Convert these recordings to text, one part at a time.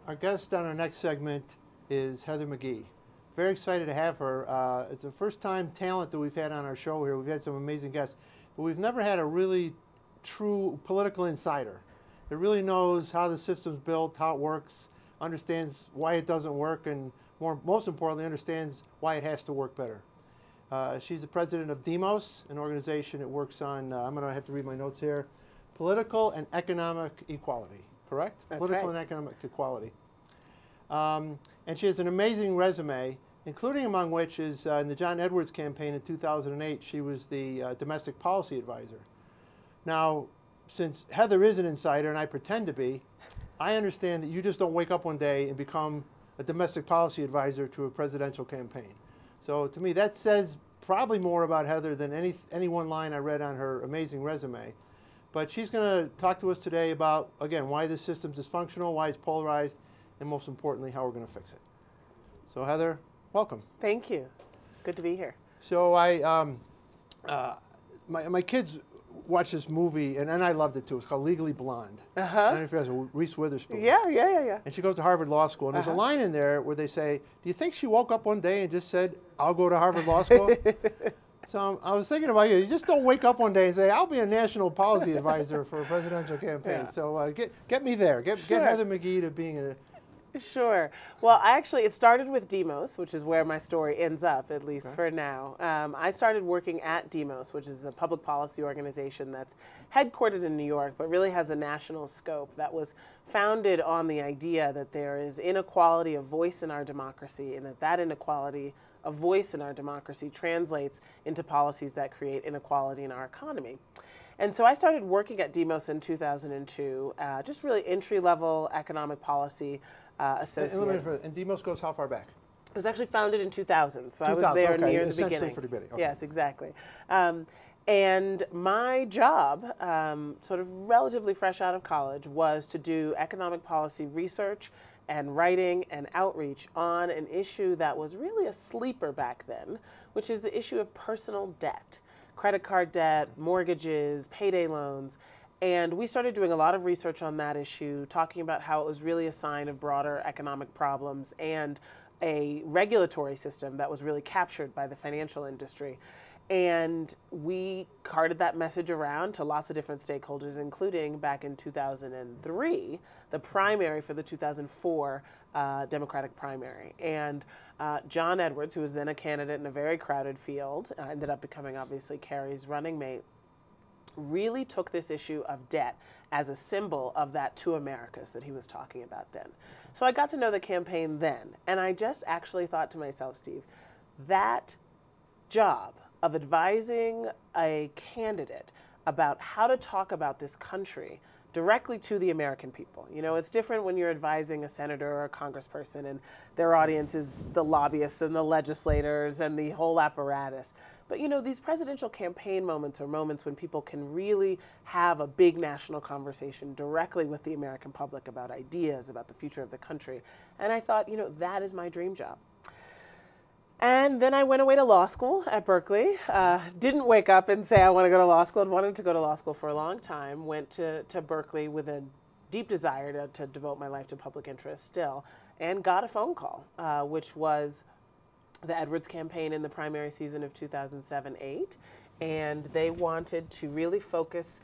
Our guest on our next segment is Heather McGhee. Very excited to have her. It's the first time talent that we've had on our show here. We've had some amazing guests, but we've never had a really true political insider that really knows how the system's built, how it works, understands why it doesn't work, and most importantly, understands why it has to work better. She's the president of DEMOS, an organization that works on, I'm going to have to read my notes here, political and economic equality, correct? That's political right. and economic equality. And she has an amazing resume, including among which is in the John Edwards campaign in 2008, she was the domestic policy advisor. Now, since Heather is an insider and I pretend to be, I understand that you just don't wake up one day and become a domestic policy advisor to a presidential campaign. So to me, that says probably more about Heather than any one line I read on her amazing resume. But she's going to talk to us today about, again, why this system's dysfunctional, why it's polarized, and most importantly, how we're going to fix it. So Heather, welcome. Thank you. Good to be here. So my kids watched this movie, and I loved it too. It's called Legally Blonde. I don't know if you guys know Reese Witherspoon. Yeah. And she goes to Harvard Law School, and there's a line in there where they say, do you think she woke up one day and just said, I'll go to Harvard Law School? So I was thinking about you. You just don't wake up one day and say, I'll be a national policy advisor for a presidential campaign. Yeah. So get me there. Get Heather McGhee to being a... Sure. Well, it started with DEMOS, which is where my story ends up, at least for now. I started working at DEMOS, which is a public policy organization that's headquartered in New York, but really has a national scope that was founded on the idea that there is inequality of voice in our democracy, and that inequality of voice in our democracy translates into policies that create inequality in our economy. And so I started working at DEMOS in 2002, just really entry-level economic policy associate. And DEMOS goes how far back? It was actually founded in 2000, so I was there near the beginning. For the beginning. Okay. Yes, exactly. And my job, sort of relatively fresh out of college, was to do economic policy research and writing and outreach on an issue that was really a sleeper back then, which is the issue of personal debt. Credit card debt, mortgages, payday loans. And we started doing a lot of research on that issue, talking about how it was really a sign of broader economic problems and a regulatory system that was really captured by the financial industry. And we carted that message around to lots of different stakeholders, including back in 2003, the primary for the 2004 Democratic primary. And John Edwards, who was then a candidate in a very crowded field, ended up becoming obviously Kerry's running mate, really took this issue of debt as a symbol of that two Americas that he was talking about then. So I got to know the campaign then, and I just actually thought to myself, Steve, that job of advising a candidate about how to talk about this country directly to the American people. You know, it's different when you're advising a senator or a congressperson and their audience is the lobbyists and the legislators and the whole apparatus. But you know, these presidential campaign moments are moments when people can really have a big national conversation directly with the American public about ideas, about the future of the country. And I thought, you know, that is my dream job. And then I went away to law school at Berkeley. Didn't wake up and say I want to go to law school. I'd wanted to go to law school for a long time. Went to Berkeley with a deep desire to devote my life to public interest still, and got a phone call, which was the Edwards campaign in the primary season of 2007-08. And they wanted to really focus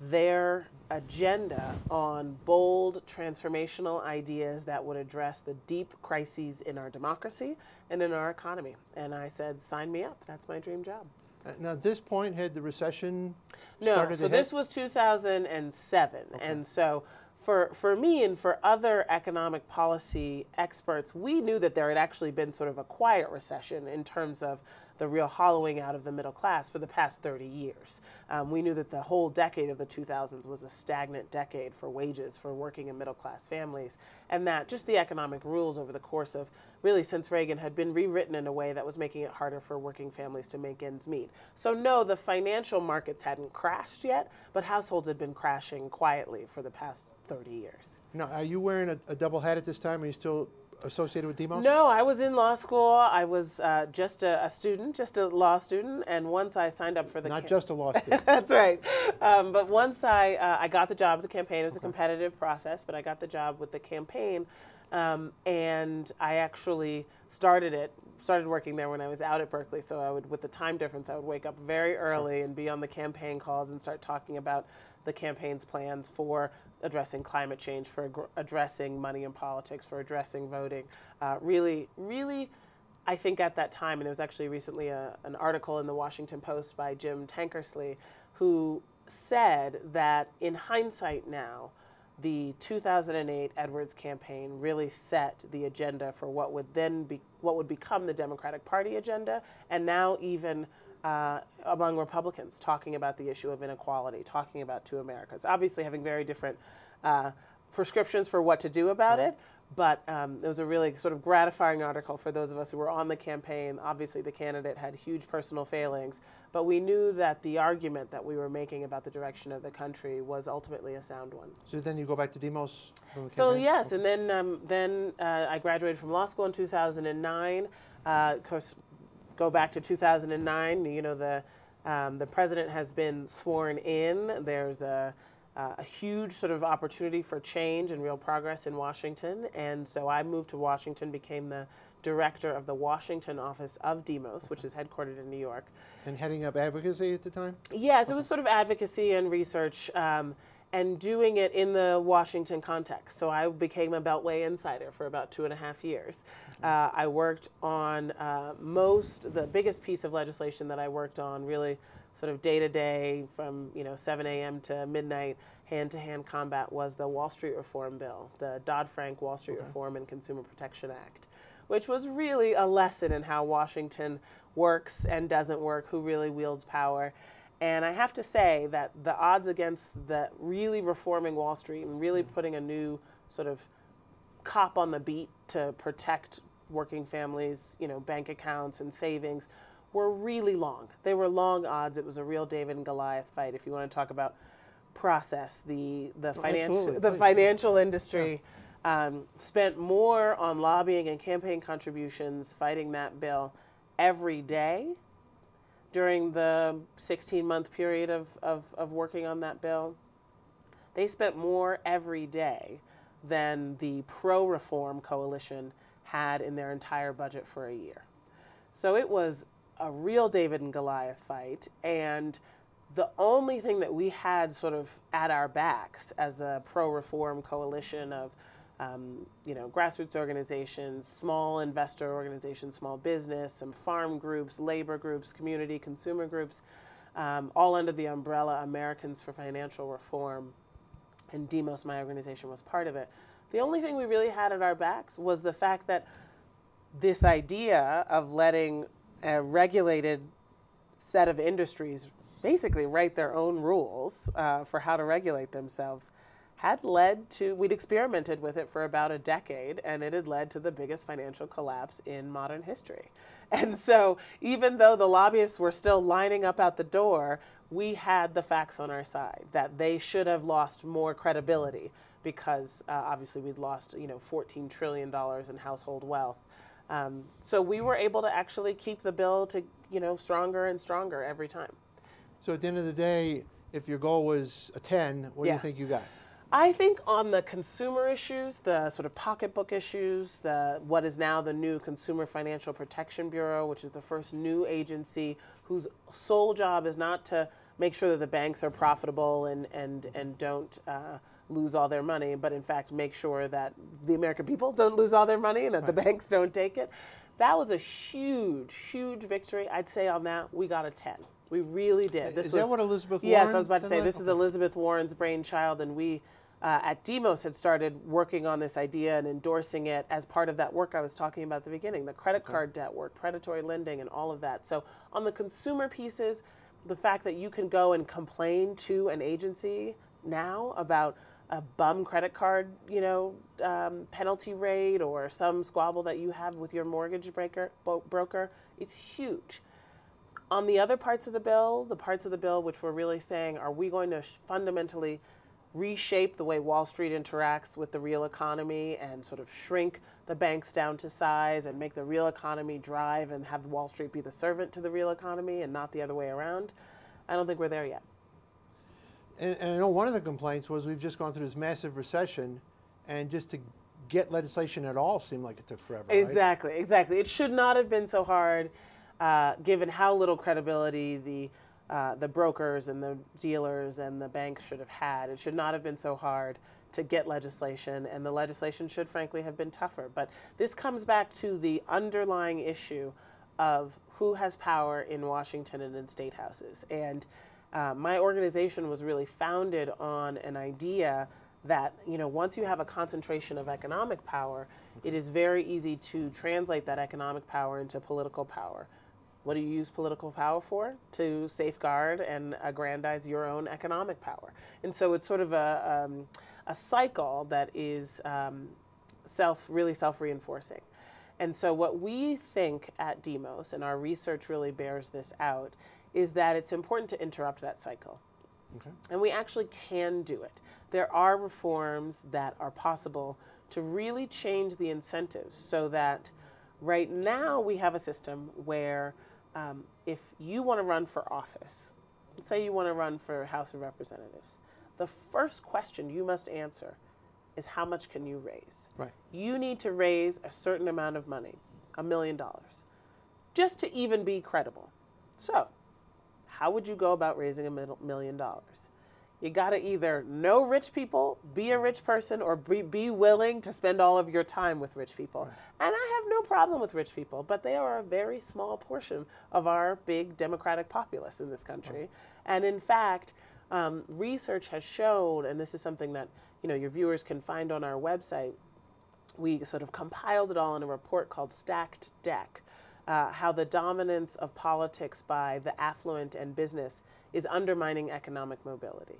their agenda on bold, transformational ideas that would address the deep crises in our democracy and in our economy. And I said, sign me up. That's my dream job. Now, at this point, had the recession started? No, so this was 2007. Okay. And so for me and for other economic policy experts, we knew that there had actually been sort of a quiet recession in terms of the real hollowing out of the middle class for the past 30 years. We knew that the whole decade of the 2000s was a stagnant decade for wages for working and middle class families, and that just the economic rules over the course of really since Reagan had been rewritten in a way that was making it harder for working families to make ends meet. So no, the financial markets hadn't crashed yet, but households had been crashing quietly for the past 30 years. Now, are you wearing a double hat at this time? Are you still associated with DEMOS? No, I was in law school. I was just a student, just a law student. And once I signed up for the Not just a law student. That's right. But once I got the job with the campaign, it was a competitive process, but I got the job with the campaign. And I actually started working there when I was out at Berkeley. So I would, with the time difference, I would wake up very early and be on the campaign calls and start talking about the campaign's plans for addressing climate change, for addressing money in politics, for addressing voting. Really, I think at that time, and there was actually recently an article in the Washington Post by Jim Tankersley, who said that in hindsight now, the 2008 Edwards campaign really set the agenda for what would become the Democratic Party agenda, and now even among Republicans, talking about the issue of inequality, talking about two Americas, obviously having very different prescriptions for what to do about it. But it was a really sort of gratifying article for those of us who were on the campaign. Obviously, the candidate had huge personal failings, but we knew that the argument that we were making about the direction of the country was ultimately a sound one. So then you go back to DEMOS? So yes, and then I graduated from law school in 2009. Of course, go back to 2009. You know, the president has been sworn in. There's a huge sort of opportunity for change and real progress in Washington. And so I moved to Washington, became the director of the Washington office of DEMOS, which is headquartered in New York. And heading up advocacy at the time? Yes, it was sort of advocacy and research, and doing it in the Washington context. So I became a Beltway insider for about 2.5 years. I worked on the biggest piece of legislation that I worked on, really sort of day to day from 7 a.m. to midnight, hand-to-hand combat, was the Wall Street Reform Bill, the Dodd-Frank Wall Street Reform and Consumer Protection Act, which was really a lesson in how Washington works and doesn't work, who really wields power. And I have to say that the odds against the really reforming Wall Street and really putting a new sort of cop on the beat to protect working families, bank accounts and savings, were really long. They were long odds. It was a real David and Goliath fight. If you want to talk about process, the financial industry spent more on lobbying and campaign contributions fighting that bill every day during the 16-month period of working on that bill. They spent more every day than the pro-reform coalition had in their entire budget for a year. So it was a real David and Goliath fight, and the only thing that we had sort of at our backs as a pro-reform coalition of grassroots organizations, small investor organizations, small business, some farm groups, labor groups, community, consumer groups, all under the umbrella Americans for Financial Reform, and DEMOS, my organization, was part of it. The only thing we really had at our backs was the fact that this idea of letting a regulated set of industries basically write their own rules for how to regulate themselves had led to, we'd experimented with it for about a decade, and it had led to the biggest financial collapse in modern history. And so even though the lobbyists were still lining up out the door, we had the facts on our side that they should have lost more credibility because obviously we'd lost $14 trillion in household wealth. So we were able to actually keep the bill to stronger and stronger every time. So at the end of the day, if your goal was a 10, what do you think you got? I think on the consumer issues, the sort of pocketbook issues, what is now the new Consumer Financial Protection Bureau, which is the first new agency whose sole job is not to make sure that the banks are profitable and don't lose all their money, but in fact make sure that the American people don't lose all their money and that the banks don't take it. That was a huge, huge victory. I'd say on that, we got a 10. We really did. Is that what Elizabeth Warren? Yes, I was about to say, this is Elizabeth Warren's brainchild, and we at DEMOS had started working on this idea and endorsing it as part of that work I was talking about at the beginning, the credit card debt work, predatory lending, and all of that. So on the consumer pieces, the fact that you can go and complain to an agency now about a bum credit card, penalty rate or some squabble that you have with your mortgage broker, it's huge. On the other parts of the bill, the parts of the bill which were really saying, are we going to fundamentally reshape the way Wall Street interacts with the real economy and sort of shrink the banks down to size and make the real economy drive and have Wall Street be the servant to the real economy and not the other way around. I don't think we're there yet. And I know one of the complaints was we've just gone through this massive recession, and just to get legislation at all seemed like it took forever. Exactly, right? Exactly. It should not have been so hard, given how little credibility the brokers and the dealers and the banks should have had. It should not have been so hard to get legislation, and the legislation should frankly have been tougher. But this comes back to the underlying issue of who has power in Washington and in state houses. And my organization was really founded on an idea that, once you have a concentration of economic power, it is very easy to translate that economic power into political power. What do you use political power for? To safeguard and aggrandize your own economic power. And so it's sort of a cycle that is really self-reinforcing. And so what we think at DEMOS, and our research really bears this out, is that it's important to interrupt that cycle. Okay. And we actually can do it. There are reforms that are possible to really change the incentives so that right now we have a system where if you want to run for office, let's say you want to run for House of Representatives, the first question you must answer is how much can you raise? Right. You need to raise a certain amount of money, $1 million, just to even be credible. So, how would you go about raising $1 million? You got to either know rich people, be a rich person, or be willing to spend all of your time with rich people. Right. And I have no problem with rich people, but they are a very small portion of our big democratic populace in this country. Right. And in fact, research has shown, and this is something that your viewers can find on our website, we sort of compiled it all in a report called Stacked Deck, how the dominance of politics by the affluent and business is undermining economic mobility.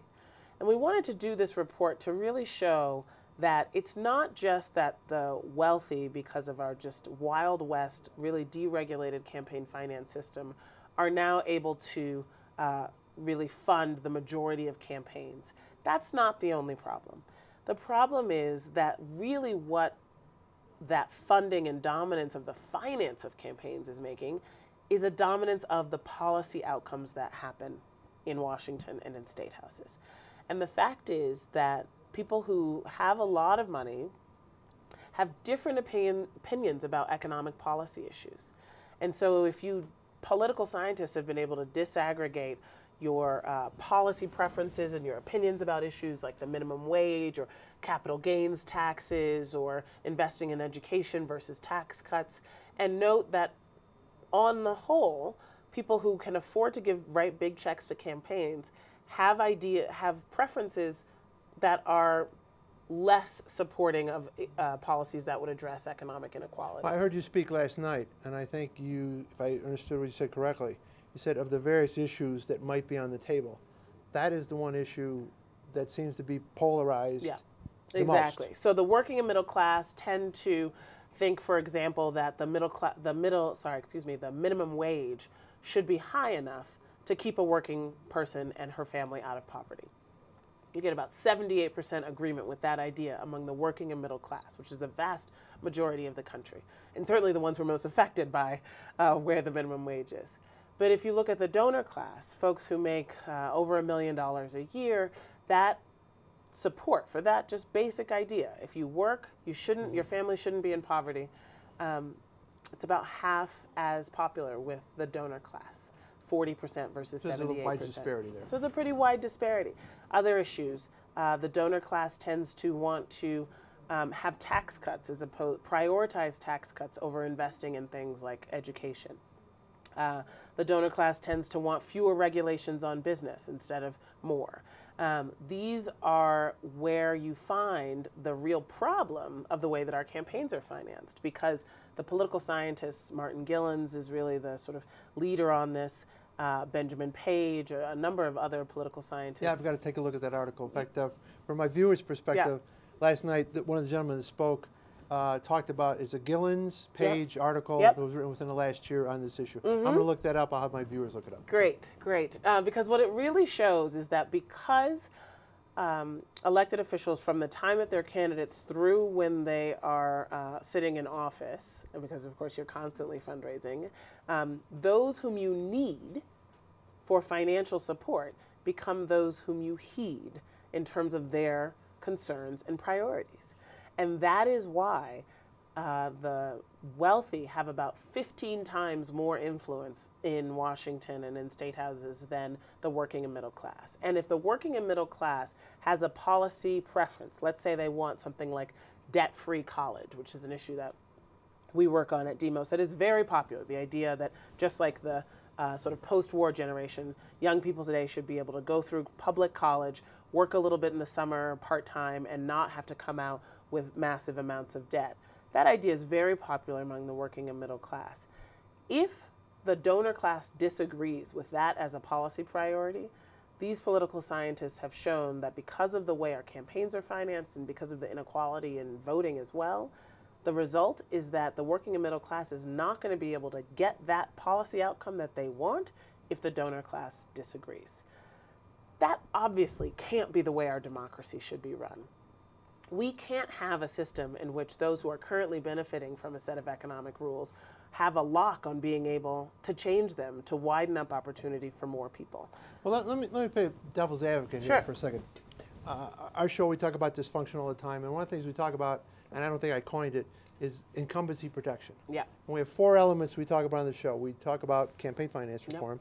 And we wanted to do this report to really show that it's not just that the wealthy, because of our just Wild West, really deregulated campaign finance system, are now able to really fund the majority of campaigns. That's not the only problem. The problem is that really what that funding and dominance of the finance of campaigns is making is a dominance of the policy outcomes that happen in Washington and in state houses. And the fact is that people who have a lot of money have different opinions about economic policy issues. And so if political scientists have been able to disaggregate your policy preferences and your opinions about issues like the minimum wage or capital gains taxes or investing in education versus tax cuts, and note that on the whole, people who can afford to write big checks to campaigns have preferences that are less supporting of policies that would address economic inequality. I heard you speak last night, and I think if I understood what you said correctly, you said of the various issues that might be on the table, that is the one issue that seems to be polarized. Yeah, exactly. Most. So the working and middle class tend to think, for example, that the minimum wage should be high enough to keep a working person and her family out of poverty. You get about 78% agreement with that idea among the working and middle class, which is the vast majority of the country, and certainly the ones who are most affected by where the minimum wage is. But if you look at the donor class, folks who make over $1 million a year, that support for that just basic idea, if you work, your family shouldn't be in poverty, it's about half as popular with the donor class, 40% versus 78%. There's a little wide disparity there. So it's a pretty wide disparity. Other issues, the donor class tends to want to have tax cuts prioritize tax cuts over investing in things like education. The donor class tends to want fewer regulations on business instead of more. These are where you find the real problem of the way that our campaigns are financed, because the political scientists, Martin Gilens is really the sort of leader on this, Benjamin Page, a number of other political scientists. Yeah, I've got to take a look at that article. In fact, from my viewers' perspective, last night one of the gentlemen that spoke talked about is a Gilens Page article that was written within the last year on this issue. I'm going to look that up. I'll have my viewers look it up. Great. Because what it really shows is that because elected officials from the time that they're candidates through when they are sitting in office, because of course you're constantly fundraising, those whom you need for financial support become those whom you heed in terms of their concerns and priorities. And that is why the wealthy have about 15 times more influence in Washington and in state houses than the working and middle class. And if the working and middle class has a policy preference, let's say they want something like debt-free college, which is an issue that we work on at DEMOS, that is very popular. The idea that just like the sort of post-war generation, young people today should be able to go through public college, work a little bit in the summer part-time, and not have to come out with massive amounts of debt. That idea is very popular among the working and middle class. If the donor class disagrees with that as a policy priority, these political scientists have shown that because of the way our campaigns are financed and because of the inequality in voting as well, the result is that the working and middle class is not going to be able to get that policy outcome that they want if the donor class disagrees. That obviously can't be the way our democracy should be run. We can't have a system in which those who are currently benefiting from a set of economic rules have a lock on being able to change them to widen up opportunity for more people. Well, let me play devil's advocate here for a second. Our show, we talk about dysfunction all the time, and one of the things we talk about, and I don't think I coined it, is incumbency protection. Yeah. And we have 4 elements we talk about on the show. We talk about campaign finance reform,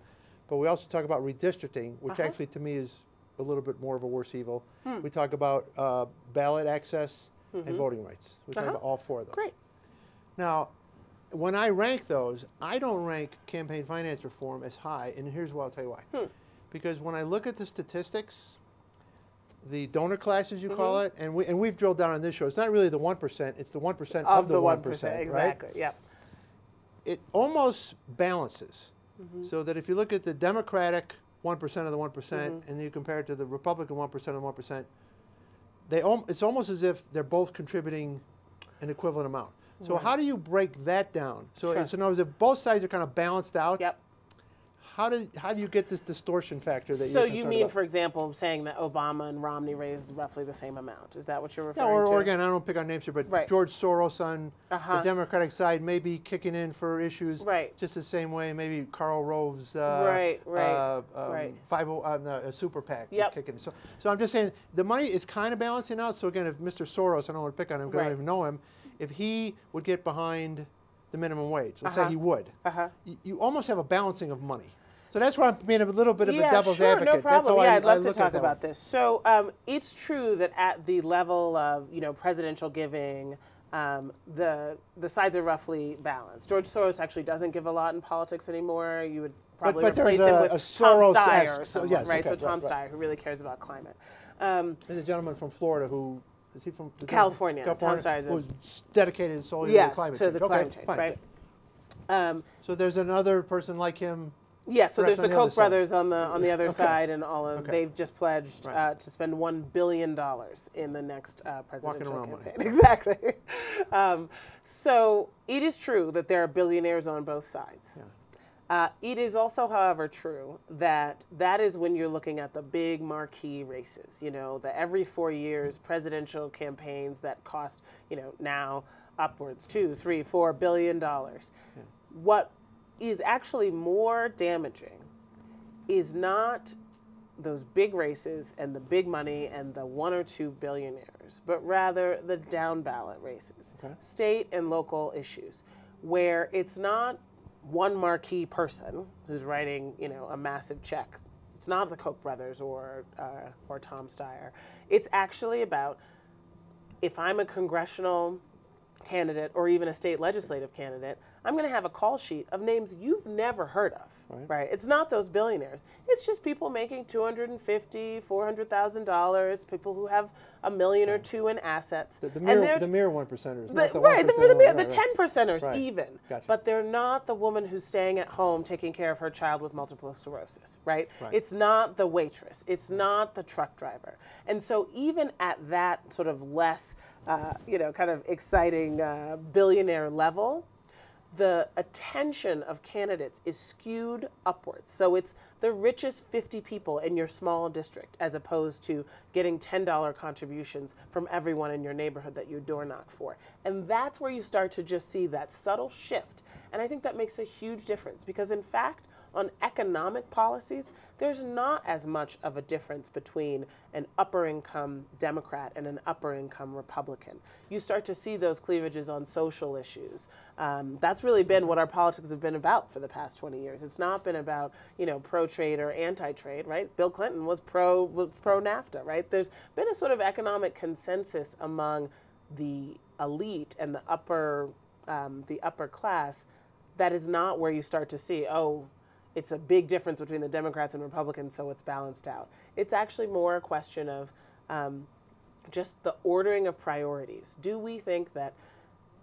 but we also talk about redistricting, which actually to me is a little bit more of a worse evil. We talk about ballot access and voting rights. We talk about all 4 of those. Great. Now, when I rank those, I don't rank campaign finance reform as high, and here's why. I'll tell you why. Because when I look at the statistics, the donor classes you call it, and we've drilled down on this show, it's not really the 1%, it's the 1% of the 1%, exactly, right? Yep. It almost balances. So that if you look at the Democratic 1% of the 1%, and you compare it to the Republican 1% of the 1%, it's almost as if they're both contributing an equivalent amount. So how do you break that down? So, so in other words, if both sides are kind of balanced out, how do you get this distortion factor that so you're you concerned mean, about? for example, saying that Obama and Romney raised roughly the same amount? Is that what you're referring Yeah, to? or again, I don't pick on names here, but George Soros on the Democratic side may be kicking in for issues just the same way maybe Karl Rove's super PAC is kicking in. So I'm just saying the money is kind of balancing out. So again, if Mr. Soros, I don't want to pick on him because I don't even know him, if he would get behind the minimum wage, let's say he would, you almost have a balancing of money. So that's why I'm being a little bit of a devil's advocate. No problem. That's how I'd love to talk that about this. So it's true that at the level of presidential giving, the sides are roughly balanced. George Soros actually doesn't give a lot in politics anymore. You would probably replace him with Tom Steyer, or someone, right? So Tom Steyer, who really cares about climate. There's a gentleman from Florida who is he from California? Tom Steyer, who's dedicated solely to climate change. To the climate change, right? So there's another person like him. Yes, so there's the Koch brothers on the other side, and all of they've just pledged to spend $1 billion in the next presidential campaign. Exactly. So it is true that there are billionaires on both sides. It is also, however, true that is when you're looking at the big marquee races. The every 4 years presidential campaigns that cost now upwards $2, $3, $4 billion. What is actually more damaging is not those big races and the big money and the 1 or 2 billionaires, but rather the down ballot races, state and local issues, where it's not one marquee person who's writing, a massive check. It's not the Koch brothers or Tom Steyer. It's actually about, if I'm a congressional candidate or even a state legislative candidate, I'm going to have a call sheet of names you've never heard of, right? It's not those billionaires. It's just people making $250,000, $400,000, people who have $1 million or $2 million in assets. The mere 1%ers, not the 1%. Right, the 10%ers even. Gotcha. But they're not the woman who's staying at home taking care of her child with multiple sclerosis, right? It's not the waitress. It's not the truck driver. And so even at that sort of less, kind of exciting billionaire level, the attention of candidates is skewed upwards. So it's the richest 50 people in your small district as opposed to getting $10 contributions from everyone in your neighborhood that you door knock for. And that's where you start to just see that subtle shift. And I think that makes a huge difference because, in fact, on economic policies, there's not as much of a difference between an upper income Democrat and an upper income Republican. You start to see those cleavages on social issues. That's really been what our politics have been about for the past 20 years. It's not been about, pro-trade or anti-trade, right? Bill Clinton was pro NAFTA, right? There's been a sort of economic consensus among the elite and the upper class that is not where you start to see, it's a big difference between the Democrats and Republicans, so it's balanced out. It's actually more a question of just the ordering of priorities. Do we think that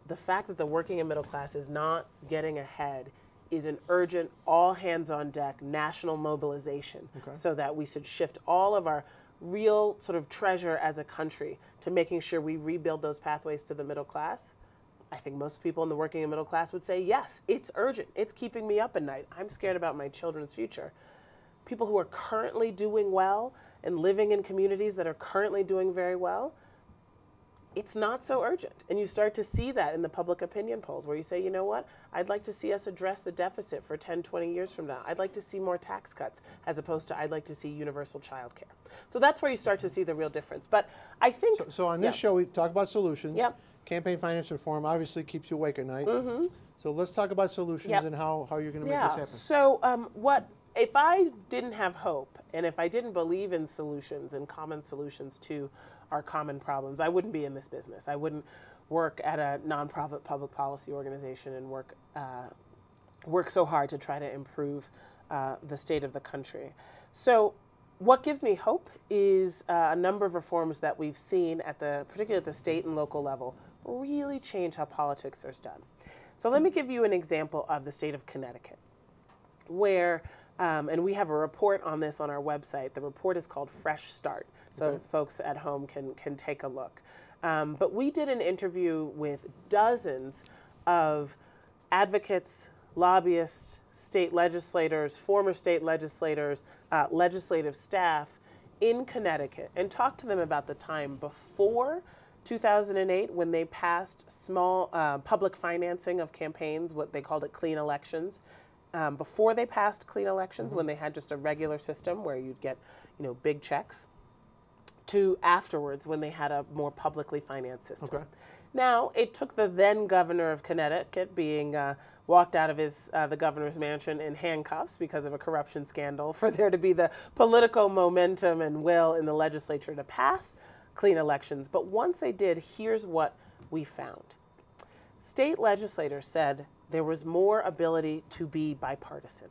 the fact that the working and middle class is not getting ahead is an urgent, all hands on deck national mobilization, so that we should shift all of our real sort of treasure as a country to making sure we rebuild those pathways to the middle class? I think most people in the working and middle class would say, yes, it's urgent. It's keeping me up at night. I'm scared about my children's future. People who are currently doing well and living in communities that are currently doing very well, it's not so urgent. And you start to see that in the public opinion polls where you say, you know what, I'd like to see us address the deficit for 10, 20 years from now. I'd like to see more tax cuts as opposed to I'd like to see universal child care. So that's where you start to see the real difference. But I think... So on this show, we talk about solutions. Yep. Campaign finance reform obviously keeps you awake at night. So let's talk about solutions and how you're going to make this happen. So if I didn't have hope and if I didn't believe in solutions and common solutions to our common problems, I wouldn't be in this business. I wouldn't work at a nonprofit public policy organization and work so hard to try to improve the state of the country. So what gives me hope is a number of reforms that we've seen particularly at the state and local level, really change how politics is done. So let me give you an example of the state of Connecticut, where, and we have a report on this on our website. The report is called Fresh Start, so folks at home can take a look. But we did an interview with dozens of advocates, lobbyists, state legislators, former state legislators, legislative staff in Connecticut, and talked to them about the time before 2008 when they passed small public financing of campaigns, what they called it clean elections. Before they passed clean elections, when they had just a regular system where you'd get, big checks, to afterwards when they had a more publicly financed system. Now, it took the then governor of Connecticut being walked out of the governor's mansion in handcuffs because of a corruption scandal for there to be the political momentum and will in the legislature to pass clean elections. But once they did, here's what we found. State legislators said there was more ability to be bipartisan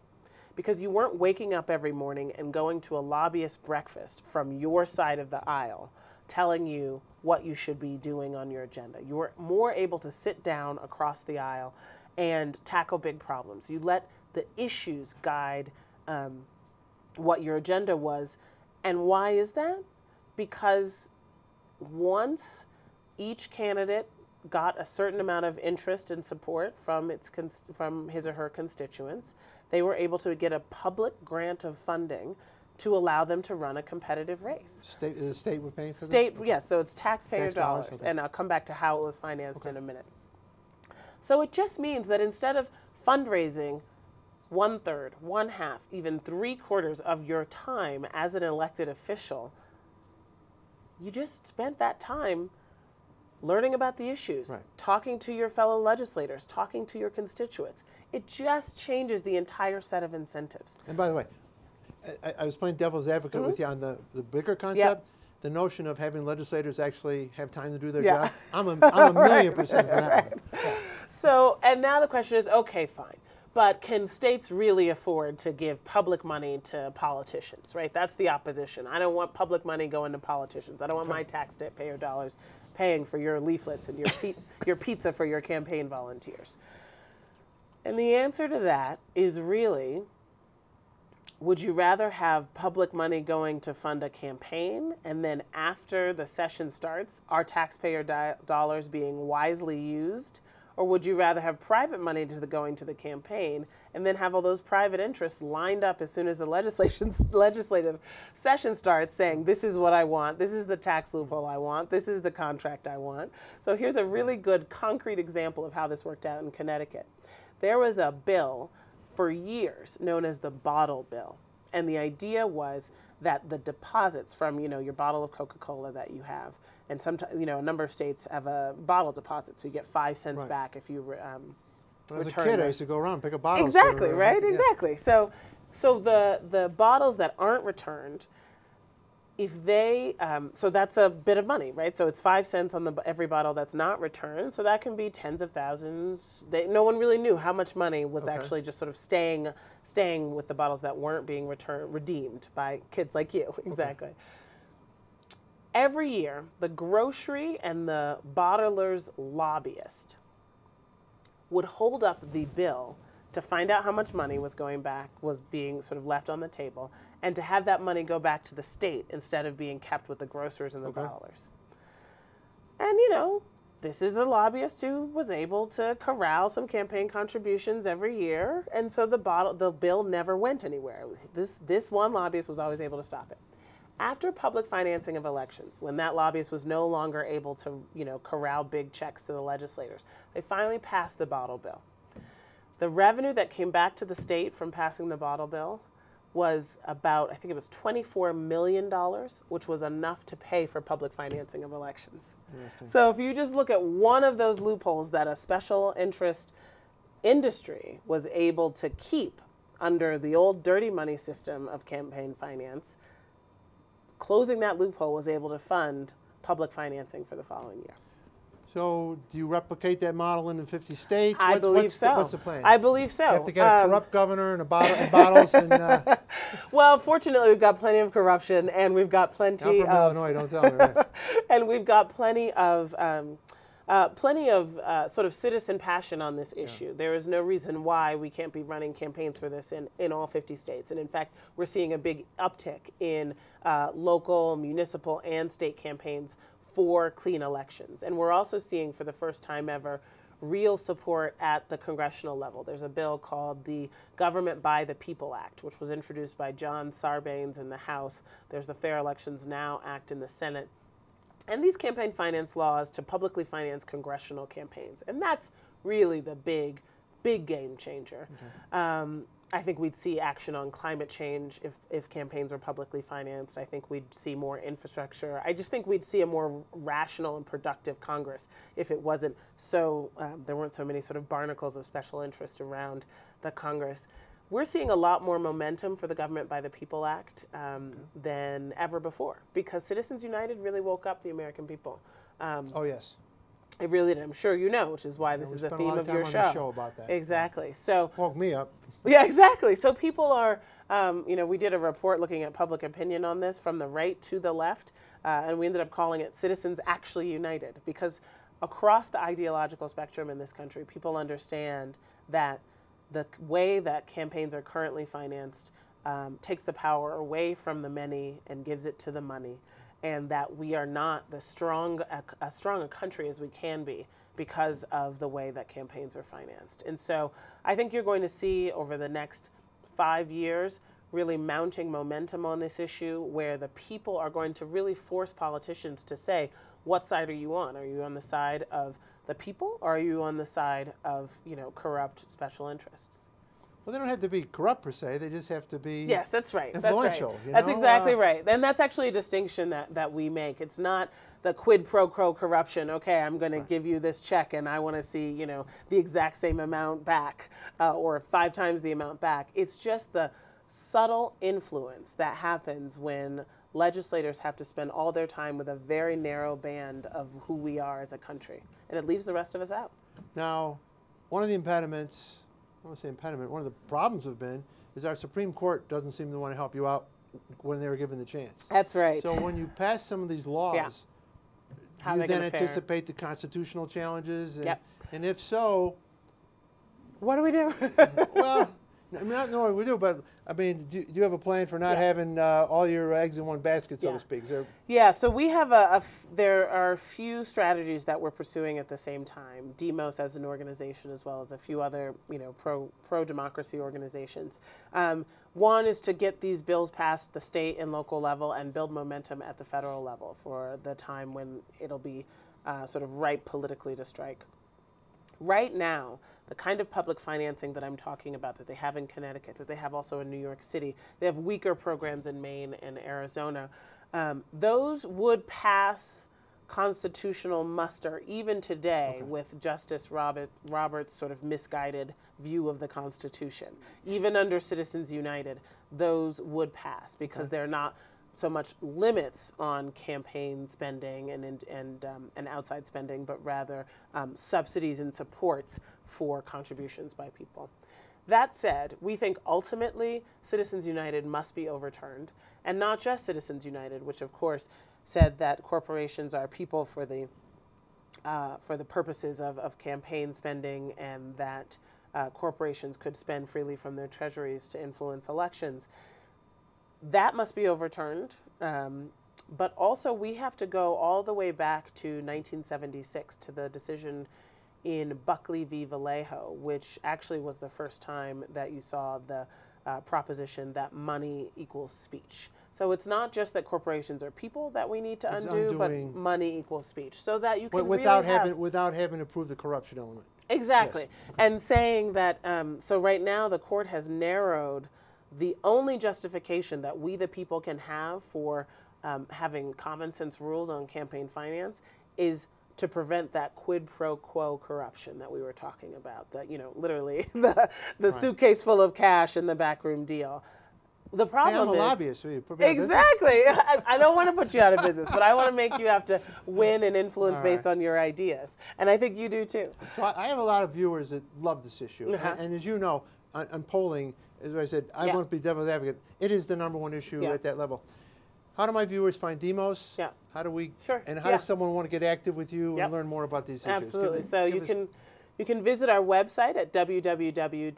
because you weren't waking up every morning and going to a lobbyist breakfast from your side of the aisle telling you what you should be doing on your agenda. You were more able to sit down across the aisle and tackle big problems. You let the issues guide what your agenda was. And why is that? Because once each candidate got a certain amount of interest and support from his or her constituents, they were able to get a public grant of funding to allow them to run a competitive race. The state would pay for this? Yes, so it's taxpayer dollars. And I'll come back to how it was financed in a minute. So it just means that instead of fundraising 1/3, 1/2, even 3/4 of your time as an elected official, you just spent that time learning about the issues, talking to your fellow legislators, talking to your constituents. It just changes the entire set of incentives. And by the way, I was playing devil's advocate with you on the bigger concept, the notion of having legislators actually have time to do their job. I'm a million% for that one. So, and now the question is, okay, fine. But can states really afford to give public money to politicians, right? That's the opposition. I don't want public money going to politicians. I don't want my taxpayer dollars paying for your leaflets and your pizza for your campaign volunteers. And the answer to that is really, would you rather have public money going to fund a campaign and then after the session starts, our taxpayer dollars being wisely used Or would you rather have private money going to the campaign and then have all those private interests lined up as soon as the legislative session starts saying, this is what I want, this is the tax loophole I want, this is the contract I want. So here's a really good concrete example of how this worked out in Connecticut. There was a bill for years known as the bottle bill. And the idea was that the deposits from, your bottle of Coca-Cola that you have, and sometimes, a number of states have a bottle deposit, so you get 5 cents back if you return. As a kid, I used to go around and pick up bottles. Exactly, right? Yeah. Exactly. So the bottles that aren't returned, if they, so that's a bit of money, right? So it's 5 cents on every bottle that's not returned. So that can be tens of thousands. No one really knew how much money was actually just sort of staying with the bottles that weren't being redeemed by kids like you. Exactly. Every year, the grocery and the bottler's lobbyist would hold up the bill to find out how much money was being sort of left on the table, and to have that money go back to the state instead of being kept with the grocers and the bottlers. And, this is a lobbyist who was able to corral some campaign contributions every year, and so the bill never went anywhere. This one lobbyist was always able to stop it. After public financing of elections, when that lobbyist was no longer able to, corral big checks to the legislators, they finally passed the bottle bill. The revenue that came back to the state from passing the bottle bill was about, I think it was $24 million, which was enough to pay for public financing of elections. So if you just look at one of those loopholes that a special interest industry was able to keep under the old dirty money system of campaign finance, closing that loophole was able to fund public financing for the following year. So do you replicate that model in the 50 states? I believe so. What's the plan? I believe so. You have to get a corrupt governor and bottles. And, well, fortunately, we've got plenty of corruption, and we've got plenty I'm from Illinois, don't tell me. Right? And we've got plenty of sort of citizen passion on this issue. Yeah. There is no reason why we can't be running campaigns for this in all 50 states. And in fact, we're seeing a big uptick in local, municipal, and state campaigns for clean elections. And we're also seeing, for the first time ever, real support at the congressional level. There's a bill called the Government by the People Act, which was introduced by John Sarbanes in the House. There's the Fair Elections Now Act in the Senate. And these campaign finance laws to publicly finance congressional campaigns. And that's really the big game changer. Okay. I think we'd see action on climate change if campaigns were publicly financed. I think we'd see more infrastructure. I just think we'd see a more rational and productive Congress if it wasn't so, there weren't so many sort of barnacles of special interest around the Congress. We're seeing a lot more momentum for the Government by the People Act than ever before, because Citizens United really woke up the American people. Oh, yes. It really did. I'm sure you know, which is why this is a theme of your show. On the show about that. Exactly. So woke me up. Yeah, exactly. So people are, we did a report looking at public opinion on this from the right to the left, and we ended up calling it Citizens Actually United, because across the ideological spectrum in this country, people understand that the way that campaigns are currently financed takes the power away from the many and gives it to the money, and that we are not as strong a country as we can be because of the way that campaigns are financed. And so I think you're going to see over the next 5 years really mounting momentum on this issue, where the people are going to really force politicians to say, what side are you on? Are you on the side of the people, or are you on the side of, corrupt special interests? Well, they don't have to be corrupt per se. They just have to be yes, that's right. influential. That's exactly right. And that's actually a distinction that we make. It's not the quid pro quo corruption. Okay, I'm going to give you this check, and I want to see the exact same amount back, or 5 times the amount back. It's just the subtle influence that happens when legislators have to spend all their time with a very narrow band of who we are as a country, and it leaves the rest of us out. Now, one of the impediments. I don't want to say impediment, one of the problems have been is our Supreme Court doesn't seem to want to help you out when they were given the chance. That's right. So when you pass some of these laws, do you then anticipate the constitutional challenges? And, yep. And if so, what do we do? Well, I mean, not knowing we do, but I mean, do you have a plan for not having all your eggs in one basket, so to speak? Is there... Yeah, so we have there are a few strategies that we're pursuing at the same time. DEMOS as an organization, as well as a few other, pro-democracy organizations. One is to get these bills passed the state and local level and build momentum at the federal level for the time when it'll be sort of ripe politically to strike. Right now, the kind of public financing that I'm talking about that they have in Connecticut, that they have also in New York City, they have weaker programs in Maine and Arizona, those would pass constitutional muster even today with Justice Roberts' sort of misguided view of the Constitution. Even under Citizens United, those would pass because they're not so much limits on campaign spending and outside spending, but rather subsidies and supports for contributions by people. That said, we think ultimately Citizens United must be overturned, and not just Citizens United, which of course said that corporations are people for the purposes of campaign spending, and that corporations could spend freely from their treasuries to influence elections. That must be overturned, but also we have to go all the way back to 1976 to the decision in Buckley v. Vallejo, which actually was the first time that you saw the proposition that money equals speech. So it's not just that corporations are people that we need to undo, but money equals speech, so that you can without having to prove the corruption element. Exactly, yes. And saying that. So right now the court has narrowed the only justification that we the people can have for having common sense rules on campaign finance is to prevent that quid pro quo corruption that we were talking about, that, literally the suitcase full of cash in the backroom deal. The problem I'm a is, lobbyist, so exactly. I don't want to put you out of business, but I want to make you have to win and influence based on your ideas. And I think you do too. So I have a lot of viewers that love this issue. And as you know, on polling, as I said, I won't be devil's advocate. It is the #1 issue at that level. How do my viewers find DEMOS? Yeah. How do we? Sure. And how does someone want to get active with you and learn more about these issues? Absolutely. So you can visit our website at www.demos.org.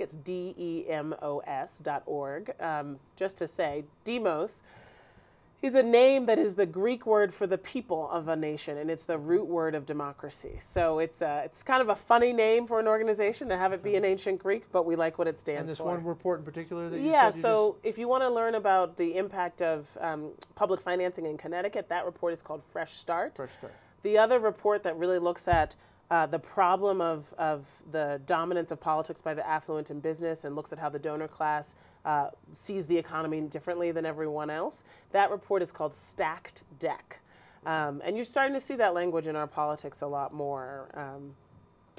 It's DEMOS.org. Just to say, DEMOS is a name that is the Greek word for the people of a nation, and it's the root word of democracy. So it's kind of a funny name for an organization to have it be in ancient Greek, but we like what it stands for. And this one report in particular that you said? Yeah, so if you want to learn about the impact of public financing in Connecticut, that report is called Fresh Start. Fresh Start. The other report that really looks at the problem of the dominance of politics by the affluent in business and looks at how the donor class sees the economy differently than everyone else. That report is called Stacked Deck. And you're starting to see that language in our politics a lot more.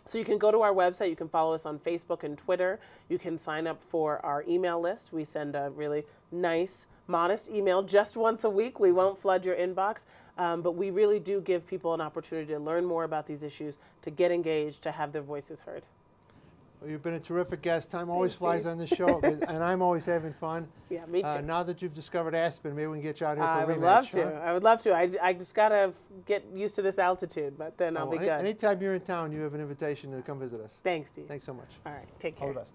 So you can go to our website, you can follow us on Facebook and Twitter, you can sign up for our email list. We send a really nice, modest email just once a week. We won't flood your inbox, but we really do give people an opportunity to learn more about these issues, to get engaged, to have their voices heard. Well, you've been a terrific guest. Time always flies on this show, and I'm always having fun. Yeah, me too. Now that you've discovered Aspen, maybe we can get you out here for a rematch. I would love to. I would love to. I just got to get used to this altitude, but then I'll be good. Anytime you're in town, you have an invitation to come visit us. Thanks, Steve. Thanks so much. All right, take care. All the best.